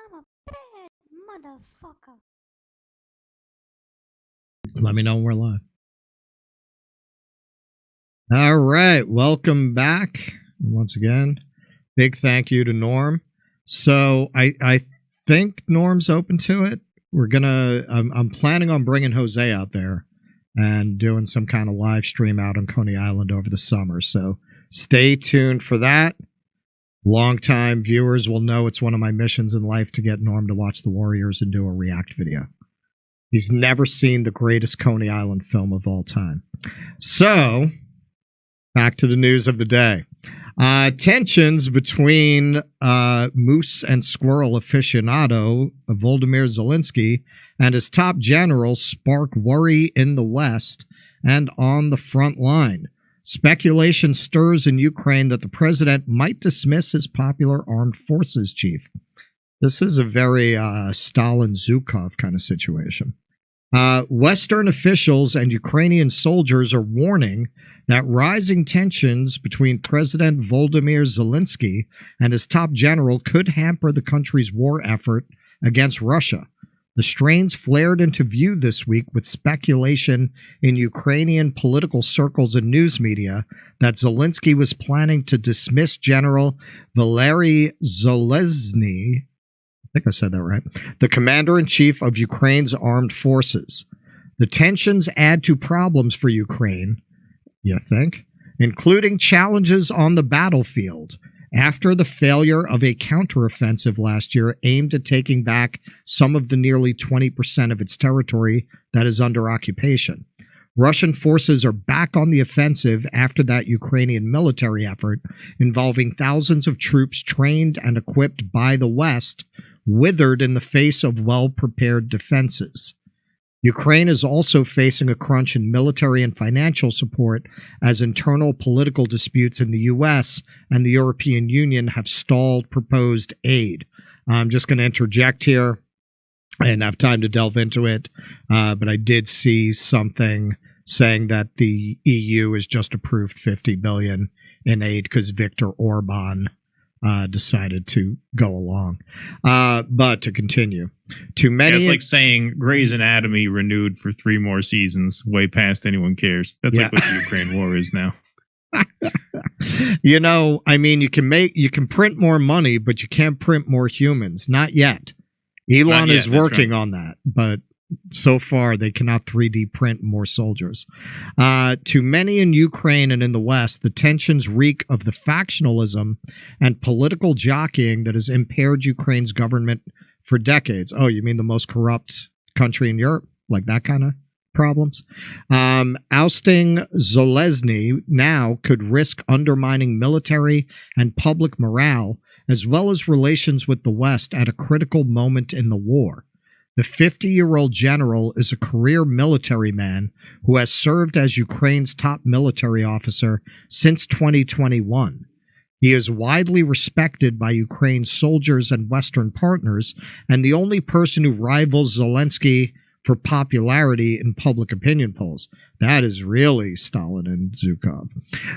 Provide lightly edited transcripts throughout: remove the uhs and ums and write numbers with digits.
I'm a bad motherfucker. Let me know when we're live. All right, welcome back. Once again, big thank you to Norm. So I think Norm's open to it. We're gonna. I'm planning on bringing Jose out there and doing some kind of live stream out on Coney Island over the summer. So stay tuned for that. Longtime viewers will know it's one of my missions in life to get Norm to watch The Warriors and do a react video. He's never seen the greatest Coney Island film of all time. So, back to the news of the day. Tensions between moose and squirrel aficionado Volodymyr Zelensky and his top general spark worry in the West and on the front line. Speculation stirs in Ukraine that the president might dismiss his popular armed forces chief. This is a very Stalin Zhukov kind of situation. Western officials and Ukrainian soldiers are warning that rising tensions between President Volodymyr Zelensky and his top general could hamper the country's war effort against Russia. The strains flared into view this week with speculation in Ukrainian political circles and news media that Zelensky was planning to dismiss General Valery Zaluzhnyi, I think I said that right, the commander-in-chief of Ukraine's armed forces. The tensions add to problems for Ukraine, you think, including challenges on the battlefield after the failure of a counteroffensive last year aimed at taking back some of the nearly 20% of its territory that is under occupation. Russian forces are back on the offensive after that Ukrainian military effort involving thousands of troops trained and equipped by the West withered in the face of well-prepared defenses. Ukraine is also facing a crunch in military and financial support as internal political disputes in the U.S. and the European Union have stalled proposed aid. I'm just going to interject here. I didn't have time to delve into it, but I did see something saying that the EU has just approved $50 billion in aid because Viktor Orban decided to go along. But to continue, to many, it's like saying Grey's Anatomy renewed for 3 more seasons, way past anyone cares. That's like what the Ukraine war is now. You know, I mean, you can print more money, but you can't print more humans. Not yet. Elon is working on that, but so far they cannot 3D print more soldiers. To many in Ukraine and in the West, the tensions reek of the factionalism and political jockeying that has impaired Ukraine's government for decades. Oh, you mean the most corrupt country in Europe? Like that kind of problems? Ousting Zelensky now could risk undermining military and public morale, as well as relations with the West at a critical moment in the war. The 50-year-old general is a career military man who has served as Ukraine's top military officer since 2021. He is widely respected by Ukraine's soldiers and Western partners, and the only person who rivals Zelensky for popularity in public opinion polls. That is really Stalin and Zhukov.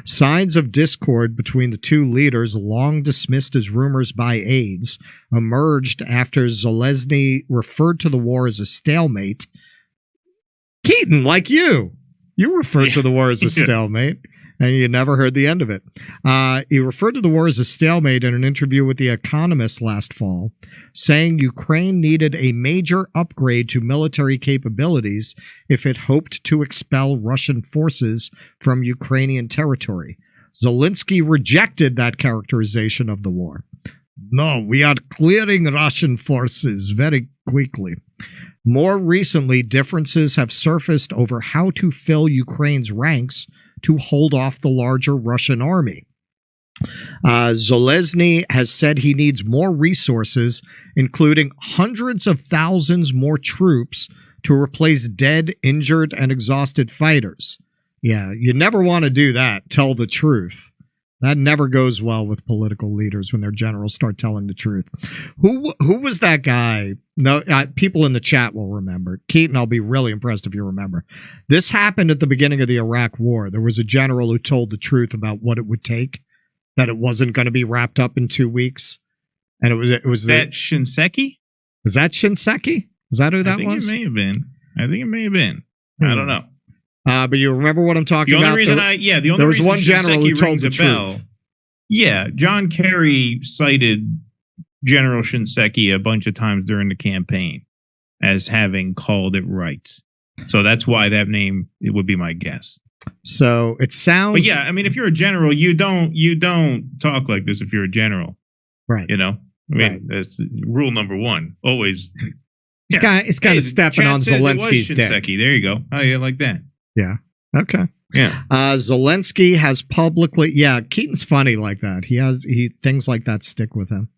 Signs of discord between the two leaders, long dismissed as rumors by aides, emerged after Zelensky referred to the war as a stalemate. Keaton, like you referred to the war as a stalemate, and you never heard the end of it. He referred to the war as a stalemate in an interview with The Economist last fall, saying Ukraine needed a major upgrade to military capabilities if it hoped to expel Russian forces from Ukrainian territory. Zelensky rejected that characterization of the war. No, we are clearing Russian forces very quickly. More recently, differences have surfaced over how to fill Ukraine's ranks to hold off the larger Russian army. Zelensky has said he needs more resources, including hundreds of thousands more troops to replace dead, injured, and exhausted fighters. Yeah, you never want to do that. Tell the truth. That never goes well with political leaders when their generals start telling the truth. Who was that guy? No, people in the chat will remember. Keaton, I'll be really impressed if you remember. This happened at the beginning of the Iraq War. There was a general who told the truth about what it would take, that it wasn't going to be wrapped up in 2 weeks. And it was that Shinseki? Is that Shinseki? Is that who that was? It may have been. I think it may have been. I don't know. But you remember what I'm talking the only about? Reason the only there was reason one general who Shinseki told the bell, truth. Yeah, John Kerry cited General Shinseki a bunch of times during the campaign as having called it right. So that's why that name, it would be my guess. So it sounds. But yeah, I mean, if you're a general, you don't talk like this if you're a general. Right. You know? I mean, that's rule number one. Always. It's kind of stepping on Zelensky's dick. There you go. Oh, yeah, like that. Yeah. Okay. Yeah. Zelensky has publicly. Yeah, Keaton's funny like that. He things like that stick with him.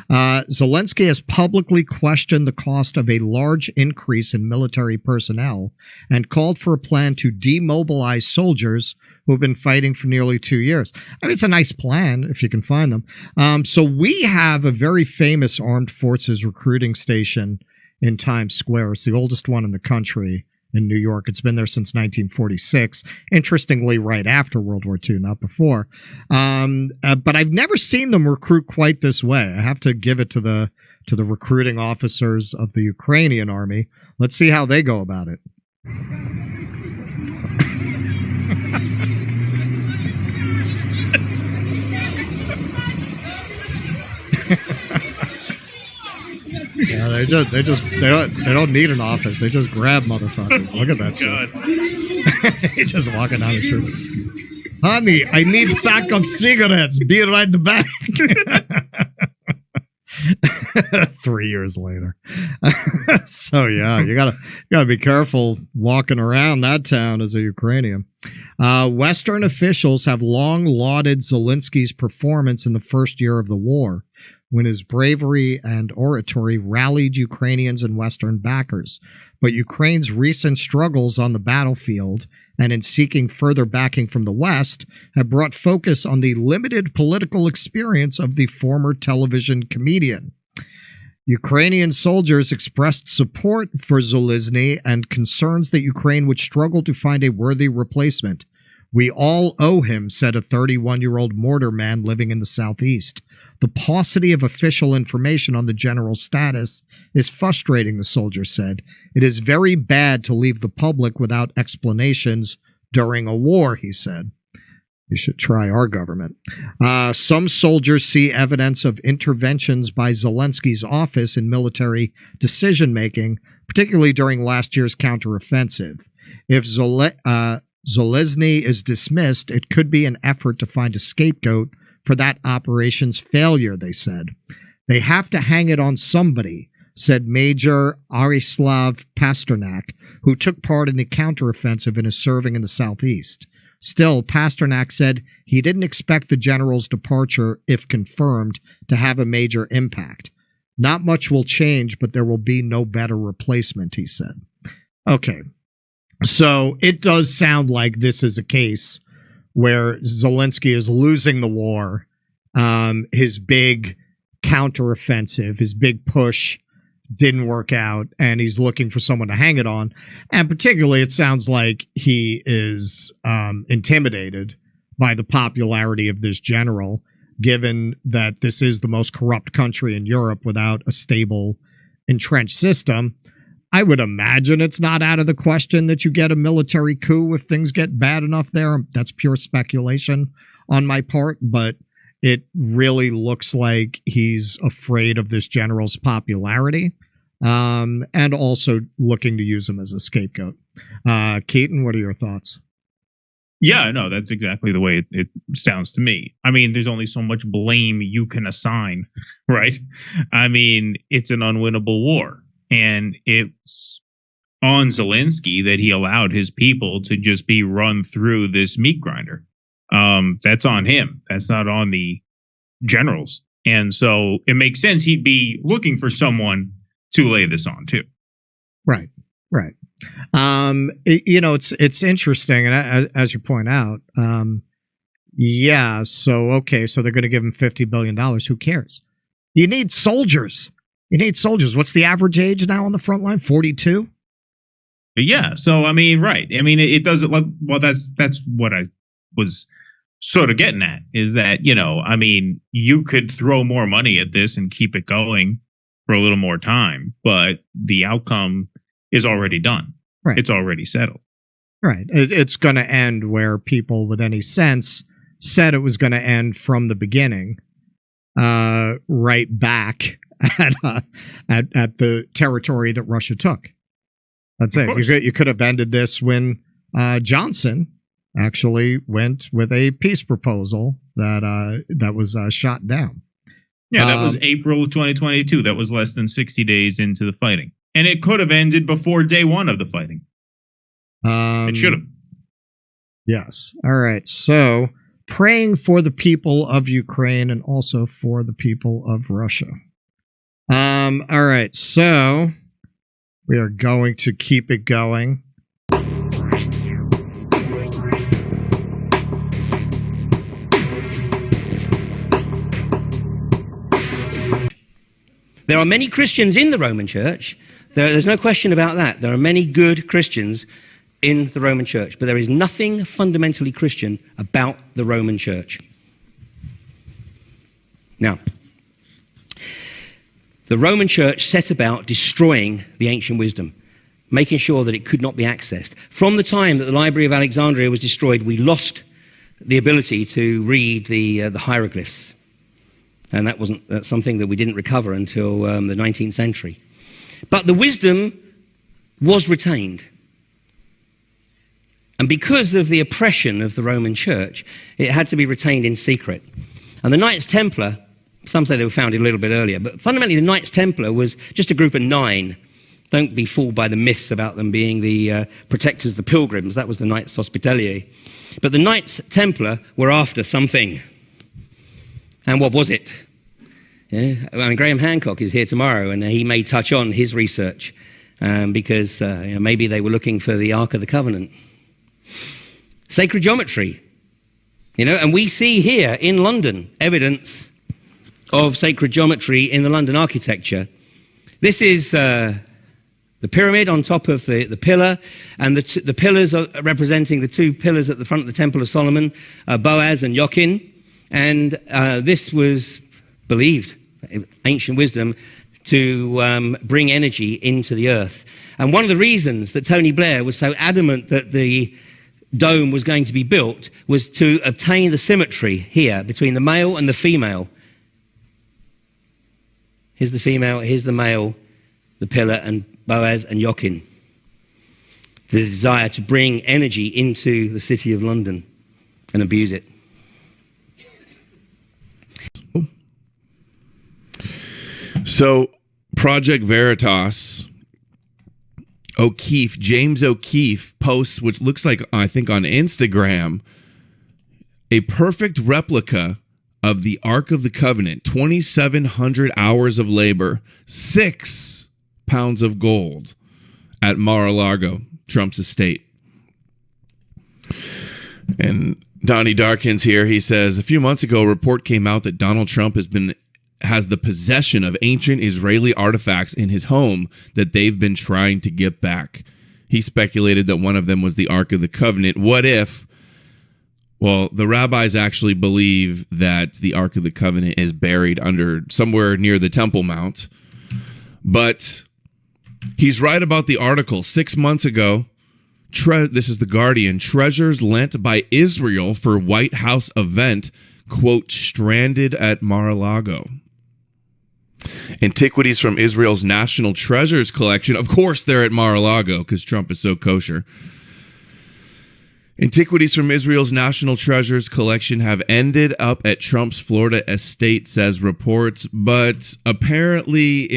Zelensky has publicly questioned the cost of a large increase in military personnel and called for a plan to demobilize soldiers who have been fighting for nearly 2 years. I mean, it's a nice plan if you can find them. So we have a very famous armed forces recruiting station in Times Square. It's the oldest one in the country in New York. It's been there since 1946. Interestingly, right after World War II, not before. But I've never seen them recruit quite this way. I have to give it to the recruiting officers of the Ukrainian army. Let's see how they go about it. Yeah, they don't need an office. They just grab motherfuckers. Look at that shit. They just walking down the street. Honey, I need pack of cigarettes. Be right back. 3 years later. So yeah, you gotta be careful walking around that town as a Ukrainian. Western officials have long lauded Zelensky's performance in the first year of the war, when his bravery and oratory rallied Ukrainians and Western backers. But Ukraine's recent struggles on the battlefield and in seeking further backing from the West have brought focus on the limited political experience of the former television comedian. Ukrainian soldiers expressed support for Zelensky and concerns that Ukraine would struggle to find a worthy replacement. "We all owe him," said a 31-year-old mortar man living in the southeast. "The paucity of official information on the general's status is frustrating," the soldier said. "It is very bad to leave the public without explanations during a war," he said. You should try our government. Some soldiers see evidence of interventions by Zelensky's office in military decision-making, particularly during last year's counteroffensive. If Zelensky is dismissed, it could be an effort to find a scapegoat for that operation's failure, they said. "They have to hang it on somebody," said Major Aryslav Pasternak, who took part in the counteroffensive and is serving in the southeast. Still, Pasternak said he didn't expect the general's departure, if confirmed, to have a major impact. "Not much will change, but there will be no better replacement," he said. Okay. So it does sound like this is a case where Zelensky is losing the war. His big counteroffensive, his big push didn't work out, and he's looking for someone to hang it on. And particularly, it sounds like he is intimidated by the popularity of this general, given that this is the most corrupt country in Europe without a stable, entrenched system. I would imagine it's not out of the question that you get a military coup if things get bad enough there. That's pure speculation on my part, but it really looks like he's afraid of this general's popularity, and also looking to use him as a scapegoat. Keaton, what are your thoughts? Yeah, no, that's exactly the way it sounds to me. I mean, there's only so much blame you can assign, right? I mean, it's an unwinnable war. And it's on Zelensky that he allowed his people to just be run through this meat grinder. That's on him. That's not on the generals. And so it makes sense he'd be looking for someone to lay this on too. Right. It's interesting, and as you point out, yeah. So okay, so they're going to give him $50 billion. Who cares? You need soldiers. What's the average age now on the front line? 42? Yeah. So, I mean, right. I mean, it doesn't look, well, that's what I was sort of getting at, is that, I mean, you could throw more money at this and keep it going for a little more time, but the outcome is already done. Right. It's already settled. Right. It's going to end where people with any sense said it was going to end from the beginning, right back at the territory that Russia took. That's it. You could have ended this when Johnson actually went with a peace proposal that was shot down. Yeah, that was April of 2022. That was less than 60 days into the fighting. And it could have ended before day one of the fighting. It should have. Yes. All right. So, praying for the people of Ukraine and also for the people of Russia. All right. So, we are going to keep it going. There are many Christians in the Roman Church. There's no question about that. There are many good Christians in the Roman Church, but there is nothing fundamentally Christian about the Roman Church. Now, the Roman Church set about destroying the ancient wisdom, making sure that it could not be accessed. From the time that the Library of Alexandria was destroyed, we lost the ability to read the hieroglyphs. And that's something that we didn't recover until the 19th century. But the wisdom was retained. And because of the oppression of the Roman Church, it had to be retained in secret. And the Knights Templar, some say they were founded a little bit earlier, but fundamentally the Knights Templar was just a group of 9. Don't be fooled by the myths about them being the protectors of the pilgrims. That was the Knights Hospitalier. But the Knights Templar were after something. And what was it? Yeah, I mean, Graham Hancock is here tomorrow, and he may touch on his research because maybe they were looking for the Ark of the Covenant. Sacred geometry, and we see here in London evidence of sacred geometry in the London architecture. This is the pyramid on top of the pillar, and the pillars are representing the 2 pillars at the front of the Temple of Solomon, Boaz and Jachin. And this was believed, ancient wisdom, to bring energy into the earth. And one of the reasons that Tony Blair was so adamant that the dome was going to be built was to obtain the symmetry here between the male and the female. Here's the female, here's the male, the pillar, and Boaz and Jachin. The desire to bring energy into the city of London and abuse it. So, Project Veritas, James O'Keefe posts, which looks like, I think on Instagram, a perfect replica of the Ark of the Covenant, 2,700 hours of labor, 6 pounds of gold at Mar-a-Lago, Trump's estate. And Donnie Darkins here, he says, a few months ago, a report came out that Donald Trump has the possession of ancient Israeli artifacts in his home that they've been trying to get back. He speculated that one of them was the Ark of the Covenant. What if? Well, the rabbis actually believe that the Ark of the Covenant is buried under somewhere near the Temple Mount. But he's right about the article. 6 months ago, this is The Guardian, treasures lent by Israel for White House event, quote, stranded at Mar-a-Lago. Antiquities from Israel's National Treasures collection. Of course, they're at Mar-a-Lago because Trump is so kosher. Antiquities from Israel's National Treasures collection have ended up at Trump's Florida estate, says reports. But apparently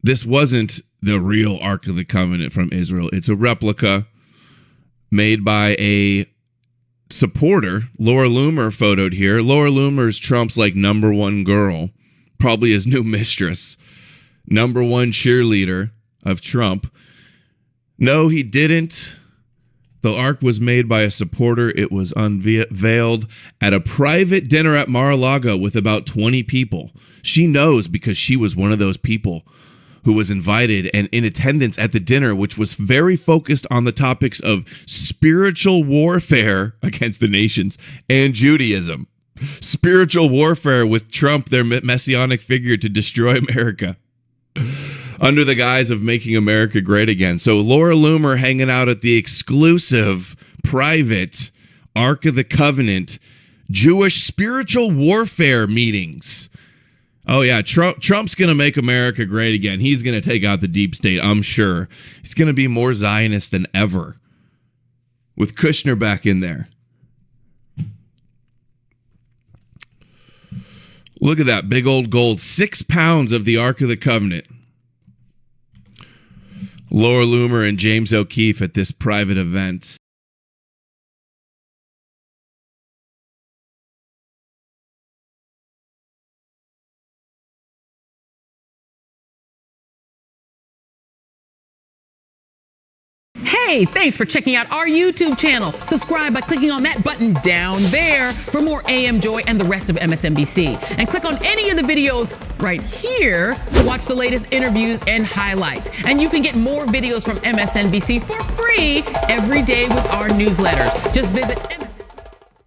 this wasn't the real Ark of the Covenant from Israel. It's a replica made by a supporter. Laura Loomer photoed here. Laura Loomer is Trump's number 1 girl, probably his new mistress, number 1 cheerleader of Trump. No, he didn't. The Ark was made by a supporter. It was unveiled at a private dinner at Mar-a-Lago with about 20 people. She knows because she was one of those people who was invited and in attendance at the dinner, which was very focused on the topics of spiritual warfare against the nations and Judaism. Spiritual warfare with Trump, their messianic figure to destroy America under the guise of making America great again. So Laura Loomer hanging out at the exclusive, private Ark of the Covenant Jewish spiritual warfare meetings. Oh, yeah, Trump's going to make America great again. He's going to take out the deep state, I'm sure. He's going to be more Zionist than ever with Kushner back in there. Look at that big old gold. 6 pounds of the Ark of the Covenant. Laura Loomer and James O'Keefe at this private event. Hey, thanks for checking out our YouTube channel. Subscribe by clicking on that button down there for more AM Joy and the rest of MSNBC. And click on any of the videos right here to watch the latest interviews and highlights. And you can get more videos from MSNBC for free every day with our newsletter. Just visit